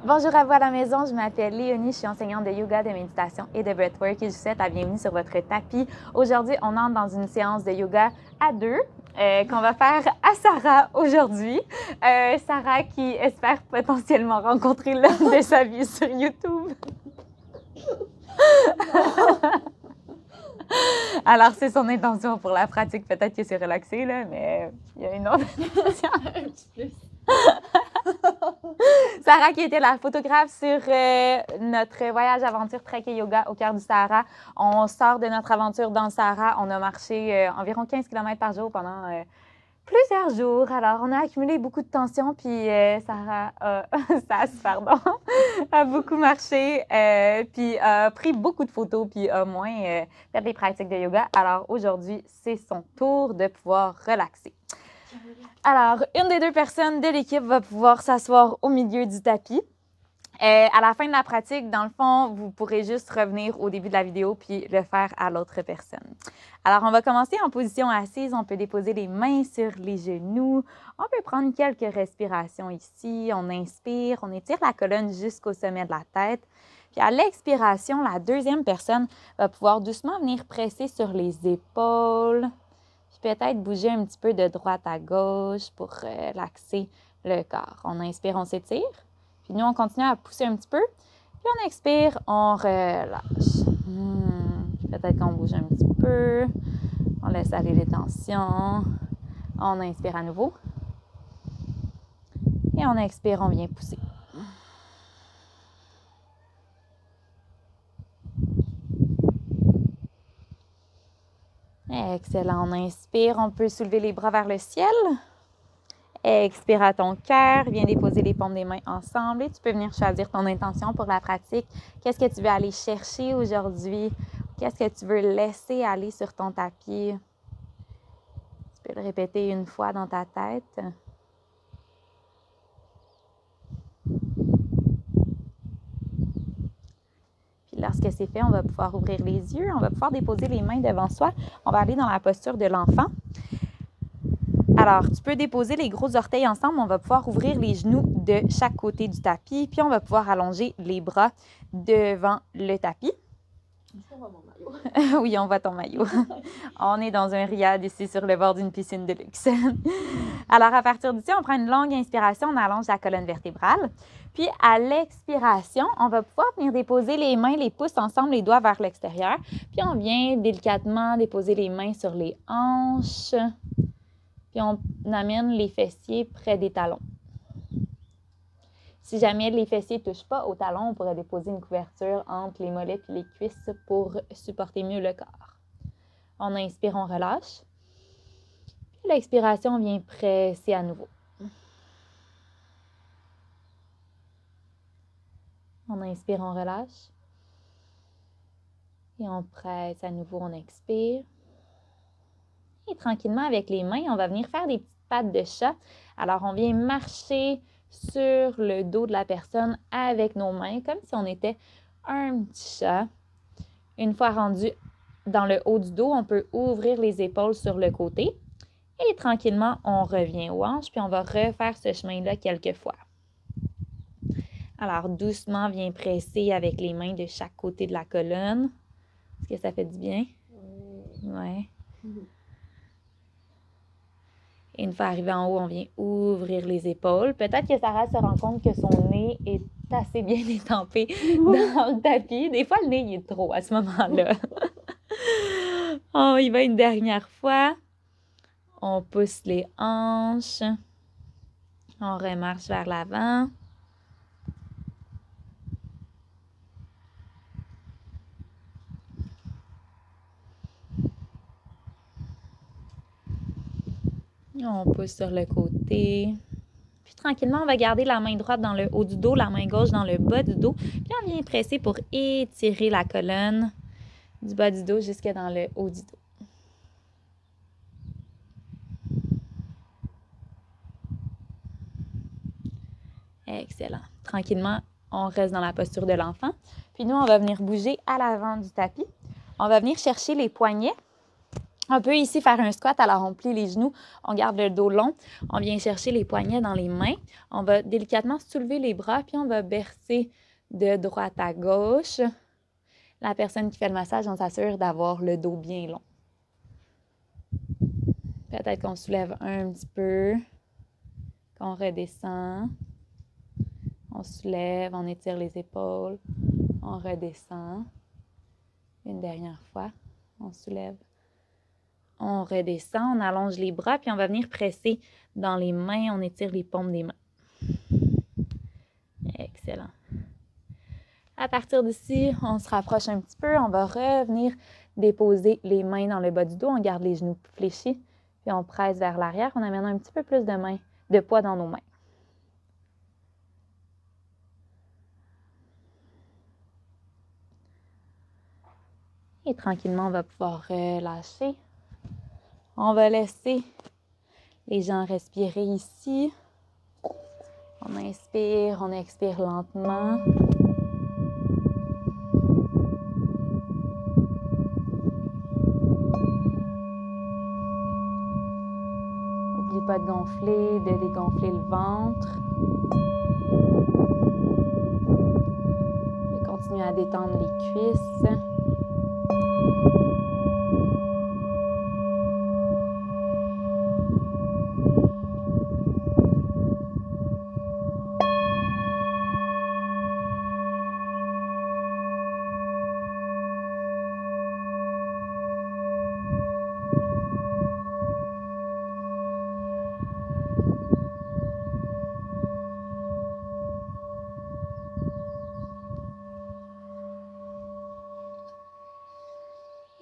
Bonjour à vous à la maison, je m'appelle Léonie, je suis enseignante de yoga, de méditation et de breathwork et je vous souhaite la bienvenue sur votre tapis. Aujourd'hui, on entre dans une séance de yoga à deux qu'on va faire à Sarah aujourd'hui. Sarah qui espère potentiellement rencontrer l'homme de sa vie sur YouTube. Alors, c'est son intention pour la pratique. Peut-être que c'est relaxé, là, mais il y a une autre intention. Un petit plus. Sarah qui était la photographe sur notre voyage aventure trek et yoga au cœur du Sahara. On sort de notre aventure dans le Sahara. On a marché environ 15 km par jour pendant plusieurs jours. Alors, on a accumulé beaucoup de tension, puis Sarah a beaucoup marché, puis a pris beaucoup de photos, puis a moins fait des pratiques de yoga. Alors, aujourd'hui, c'est son tour de pouvoir relaxer. Alors, une des deux personnes de l'équipe va pouvoir s'asseoir au milieu du tapis. À la fin de la pratique, dans le fond, vous pourrez juste revenir au début de la vidéo puis le faire à l'autre personne. Alors, on va commencer en position assise. On peut déposer les mains sur les genoux. On peut prendre quelques respirations ici. On inspire, on étire la colonne jusqu'au sommet de la tête. Puis à l'expiration, la deuxième personne va pouvoir doucement venir presser sur les épaules. Puis peut-être bouger un petit peu de droite à gauche pour relaxer le corps. On inspire, on s'étire. Puis nous, on continue à pousser un petit peu. Puis on expire, on relâche. Peut-être qu'on bouge un petit peu. On laisse aller les tensions. On inspire à nouveau. Et on expire, on vient pousser. Excellent. On inspire, on peut soulever les bras vers le ciel. Expire à ton cœur, viens déposer les paumes des mains ensemble et tu peux venir choisir ton intention pour la pratique. Qu'est-ce que tu veux aller chercher aujourd'hui? Qu'est-ce que tu veux laisser aller sur ton tapis? Tu peux le répéter une fois dans ta tête. Puis lorsque c'est fait, on va pouvoir ouvrir les yeux, on va pouvoir déposer les mains devant soi. On va aller dans la posture de l'enfant. Alors, tu peux déposer les gros orteils ensemble. On va pouvoir ouvrir les genoux de chaque côté du tapis. Puis, on va pouvoir allonger les bras devant le tapis. On voit mon maillot. Oui, on voit ton maillot. On est dans un riad ici sur le bord d'une piscine de luxe. Alors, à partir d'ici, on prend une longue inspiration. On allonge la colonne vertébrale. Puis, à l'expiration, on va pouvoir venir déposer les mains, les pouces ensemble, les doigts vers l'extérieur. Puis, on vient délicatement déposer les mains sur les hanches. Puis on amène les fessiers près des talons. Si jamais les fessiers ne touchent pas aux talons, on pourrait déposer une couverture entre les mollets et les cuisses pour supporter mieux le corps. On inspire, on relâche. Puis l'expiration, on vient presser à nouveau. On inspire, on relâche. Et on presse à nouveau, on expire. Et tranquillement, avec les mains, on va venir faire des petites pattes de chat. Alors, on vient marcher sur le dos de la personne avec nos mains, comme si on était un petit chat. Une fois rendu dans le haut du dos, on peut ouvrir les épaules sur le côté. Et tranquillement, on revient aux hanches, puis on va refaire ce chemin-là quelques fois. Alors, doucement, viens presser avec les mains de chaque côté de la colonne. Est-ce que ça fait du bien? Oui. Et une fois arrivé en haut, on vient ouvrir les épaules. Peut-être que Sarah se rend compte que son nez est assez bien étampé dans le tapis. Des fois, le nez il est trop à ce moment-là. On y va une dernière fois. On pousse les hanches. On remarche vers l'avant. On pousse sur le côté. Puis tranquillement, on va garder la main droite dans le haut du dos, la main gauche dans le bas du dos. Puis on vient presser pour étirer la colonne du bas du dos jusque dans le haut du dos. Excellent. Tranquillement, on reste dans la posture de l'enfant. Puis nous, on va venir bouger à l'avant du tapis. On va venir chercher les poignets On peut ici faire un squat, alors on plie les genoux, on garde le dos long, on vient chercher les poignets dans les mains, on va délicatement soulever les bras, puis on va bercer de droite à gauche. La personne qui fait le massage, on s'assure d'avoir le dos bien long. Peut-être qu'on soulève un petit peu, qu'on redescend. On soulève, on étire les épaules, on redescend. Une dernière fois, on soulève. On redescend, on allonge les bras, puis on va venir presser dans les mains. On étire les paumes des mains. Excellent. À partir d'ici, on se rapproche un petit peu. On va revenir déposer les mains dans le bas du dos. On garde les genoux fléchis, puis on presse vers l'arrière. On amène un petit peu plus de poids dans nos mains. Et tranquillement, on va pouvoir relâcher. On va laisser les gens respirer ici. On inspire, on expire lentement. N'oublie pas de gonfler, de dégonfler le ventre. Et continue à détendre les cuisses.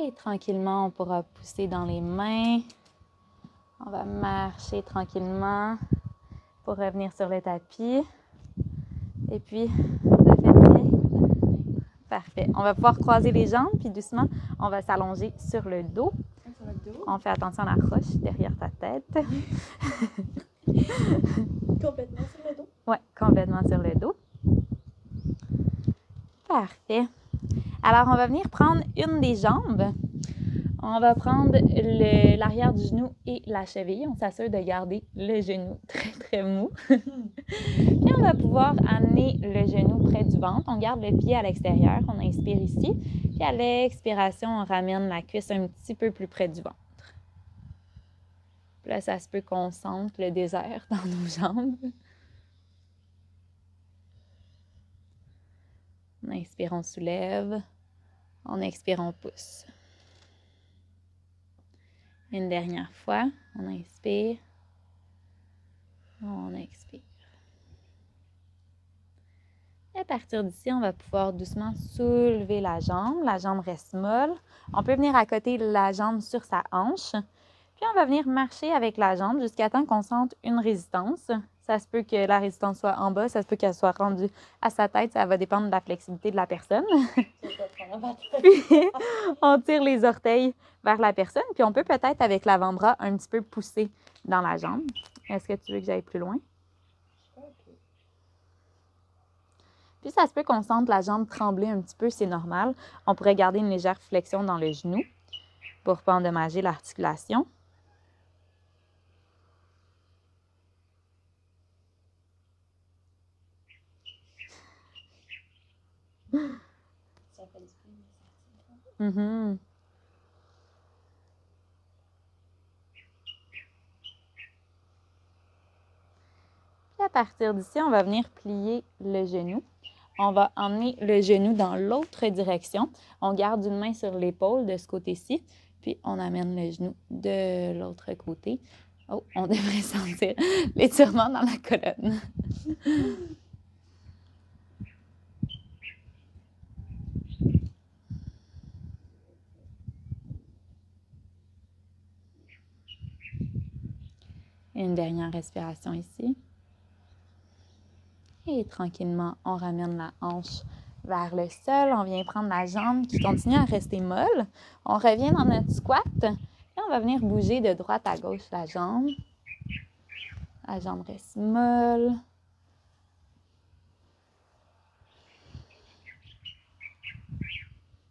Et tranquillement, on pourra pousser dans les mains. On va marcher tranquillement pour revenir sur le tapis. Et puis, ça fait bien. Parfait. On va pouvoir croiser les jambes, puis doucement, on va s'allonger sur le dos. On fait attention à la roche derrière ta tête. Complètement sur le dos? Oui, complètement sur le dos. Parfait. Alors, on va venir prendre une des jambes. On va prendre l'arrière du genou et la cheville. On s'assure de garder le genou très, très mou. Puis, on va pouvoir amener le genou près du ventre. On garde le pied à l'extérieur. On inspire ici. Puis, à l'expiration, on ramène la cuisse un petit peu plus près du ventre. Puis là, ça se peut qu'on sente le désert dans nos jambes. On inspire, on soulève. On expire, on pousse. Une dernière fois, on inspire, on expire. Et à partir d'ici, on va pouvoir doucement soulever la jambe. La jambe reste molle. On peut venir accoter la jambe sur sa hanche. Puis on va venir marcher avec la jambe jusqu'à temps qu'on sente une résistance. Ça se peut que la résistance soit en bas, ça se peut qu'elle soit rendue à sa tête. Ça va dépendre de la flexibilité de la personne. Puis, on tire les orteils vers la personne. Puis, on peut peut-être, avec l'avant-bras, un petit peu pousser dans la jambe. Est-ce que tu veux que j'aille plus loin? Puis, ça se peut qu'on sente la jambe trembler un petit peu. C'est normal. On pourrait garder une légère flexion dans le genou pour ne pas endommager l'articulation. Ça fait du bien. Mm-hmm. Puis à partir d'ici, on va venir plier le genou. On va emmener le genou dans l'autre direction. On garde une main sur l'épaule de ce côté-ci, puis on amène le genou de l'autre côté. Oh, on devrait sentir l'étirement dans la colonne. Une dernière respiration ici. Et tranquillement, on ramène la hanche vers le sol. On vient prendre la jambe qui continue à rester molle. On revient dans notre squat. Et on va venir bouger de droite à gauche la jambe. La jambe reste molle.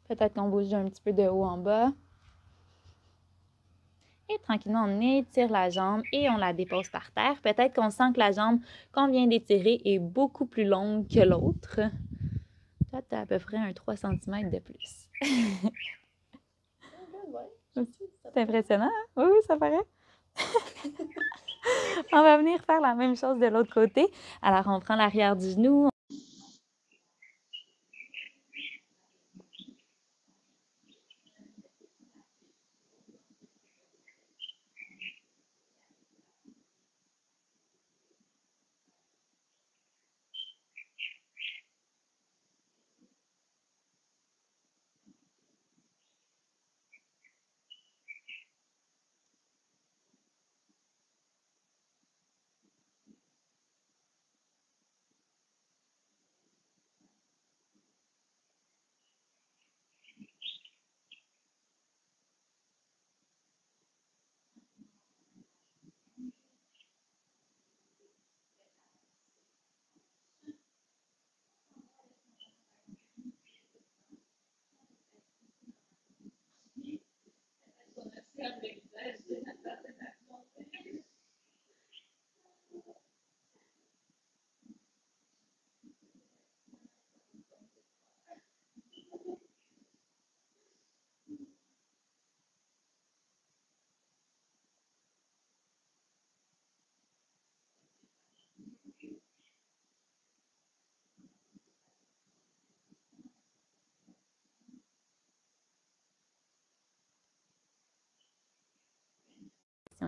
Peut-être qu'on bouge un petit peu de haut en bas. tranquillement, on étire la jambe et on la dépose par terre. Peut-être qu'on sent que la jambe qu'on vient d'étirer est beaucoup plus longue que l'autre. Toi, tu as à peu près un 3 cm de plus. C'est impressionnant, hein? Oui, oui, ça paraît. On va venir faire la même chose de l'autre côté. Alors, on prend l'arrière du genou.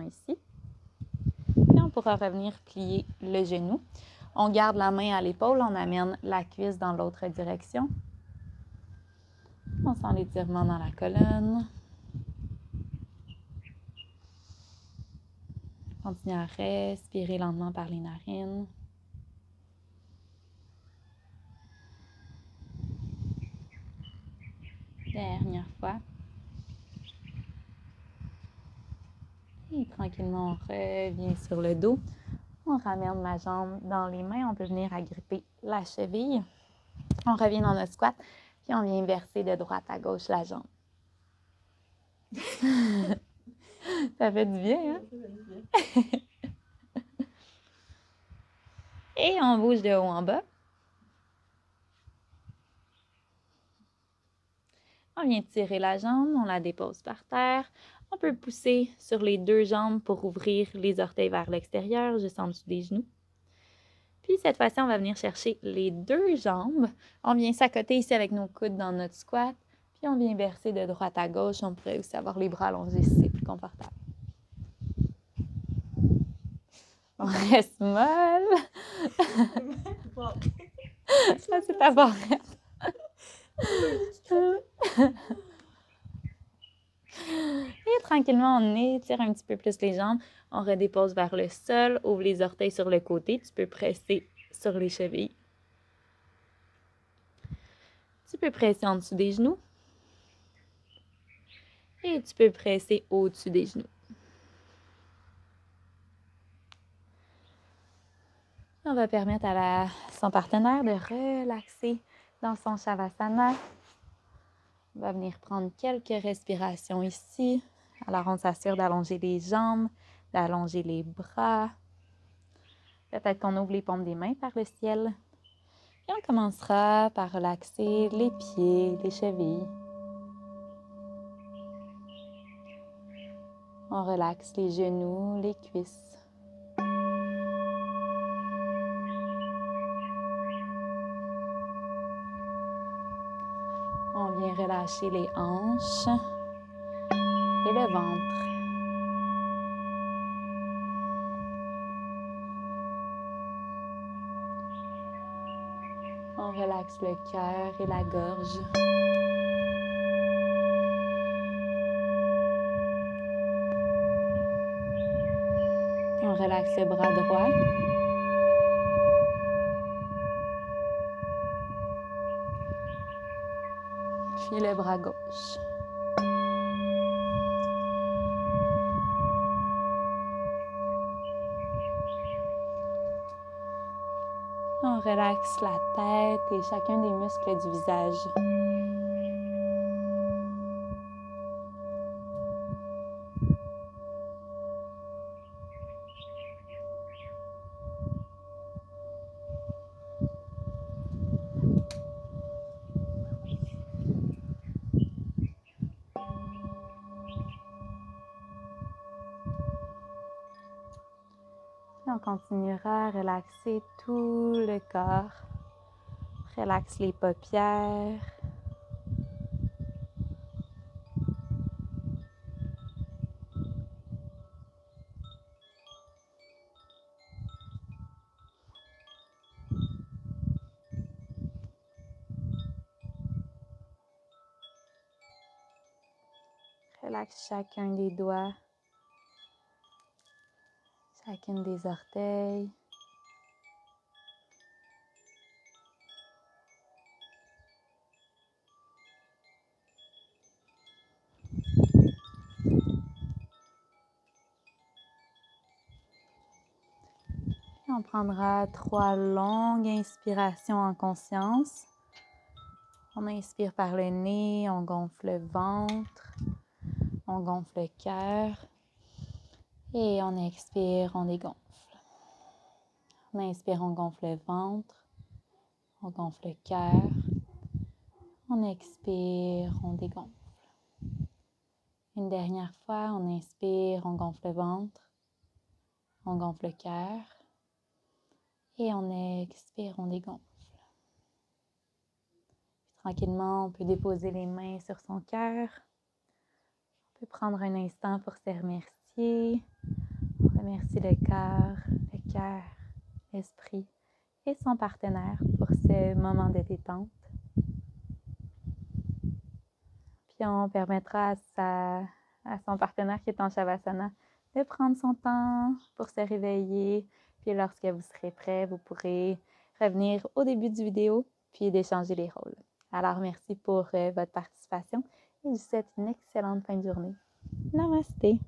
Ici. Puis on pourra revenir plier le genou. On garde la main à l'épaule, on amène la cuisse dans l'autre direction. On sent l'étirement dans la colonne. Continue à respirer lentement par les narines. Dernière fois. Et tranquillement, on revient sur le dos. On ramène la jambe dans les mains. On peut venir agripper la cheville. On revient dans notre squat. Puis on vient verser de droite à gauche la jambe. Ça fait du bien, hein? Et on bouge de haut en bas. On vient tirer la jambe, on la dépose par terre. On peut pousser sur les deux jambes pour ouvrir les orteils vers l'extérieur, juste en dessous des genoux. Puis cette fois-ci, on va venir chercher les deux jambes. On vient s'accoter ici avec nos coudes dans notre squat. Puis on vient verser de droite à gauche. On pourrait aussi avoir les bras allongés si c'est plus confortable. On reste molle. Ça, c'est ta barrette. Et tranquillement, on étire un petit peu plus les jambes. On redépose vers le sol. Ouvre les orteils sur le côté. Tu peux presser sur les chevilles. Tu peux presser en dessous des genoux. Et tu peux presser au-dessus des genoux. On va permettre à son partenaire de relaxer dans son Shavasana. On va venir prendre quelques respirations ici. Alors, on s'assure d'allonger les jambes, d'allonger les bras. Peut-être qu'on ouvre les paumes des mains vers le ciel. Et on commencera par relaxer les pieds, les chevilles. On relaxe les genoux, les cuisses. On vient relâcher les hanches et le ventre. On relaxe le cœur et la gorge. On relaxe le bras droit. Puis le bras gauche. On relaxe la tête et chacun des muscles du visage. continuera à relaxer tout le corps. Relaxe les paupières. Relaxe chacun des doigts, chacune des orteils. On prendra 3 longues inspirations en conscience. On inspire par le nez, on gonfle le ventre, on gonfle le cœur. Et on expire, on dégonfle. On inspire, on gonfle le ventre, on gonfle le cœur. On expire, on dégonfle. Une dernière fois, on inspire, on gonfle le ventre, on gonfle le cœur. Et on expire, on dégonfle. Puis, tranquillement, on peut déposer les mains sur son cœur. On peut prendre un instant pour se remercier. On remercie le cœur, l'esprit et son partenaire pour ce moment de détente. Puis on permettra à son partenaire qui est en Shavasana de prendre son temps pour se réveiller. Puis lorsque vous serez prêt, vous pourrez revenir au début du vidéo puis d'échanger les rôles. Alors merci pour votre participation et je vous souhaite une excellente fin de journée. Namasté!